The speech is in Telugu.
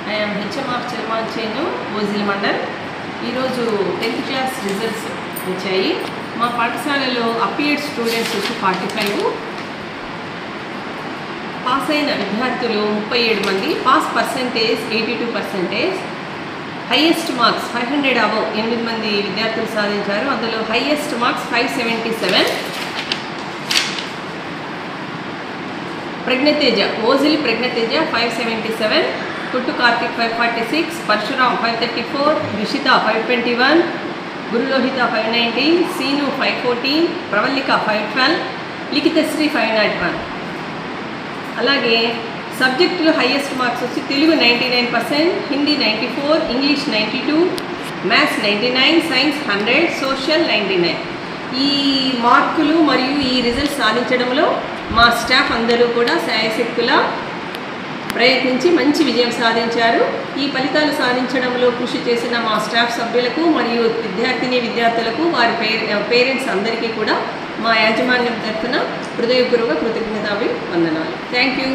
I am HM of Chirmanchenu, Ozil Mandal. ఈరోజు 10th క్లాస్ రిజల్ట్స్ వచ్చాయి. మా పాఠశాలలో అపియర్డ్ స్టూడెంట్స్ వచ్చి 45, పాస్ అయిన విద్యార్థులు 37 మంది, pass percentage 82%, highest marks 500 above 8 మంది విద్యార్థులు సాధించారు. అందులో హైయెస్ట్ మార్క్స్ 577. ప్రజ్ఞతేజ, ఓజిల్ ప్రజ్ఞతేజ 577, కుట్టు కార్తిక్ 546, పరశురామ్ 534, రిషిత 521, గురులోహిత 519, సీను 514, ప్రవల్లిక 512, లిఖితశ్రీ 501. అలాగే సబ్జెక్టులో హైయెస్ట్ మార్క్స్ వచ్చి Telugu 99%, Hindi 94, English 92, maths 99, science 100, social 99. ఈ మార్కులు మరియు ఈ రిజల్ట్స్ సాధించడంలో మా స్టాఫ్ అందరూ కూడా శాయశక్తుల ప్రయత్నించి మంచి విజయం సాధించారు. ఈ ఫలితాలు సాధించడంలో కృషి చేసిన మా స్టాఫ్ సభ్యులకు మరియు విద్యార్థులకు వారి పేరెంట్స్ అందరికీ కూడా మా యాజమాన్యం తరఫున హృదయపూర్వక కృతజ్ఞతాభివందనాలు. Thank you.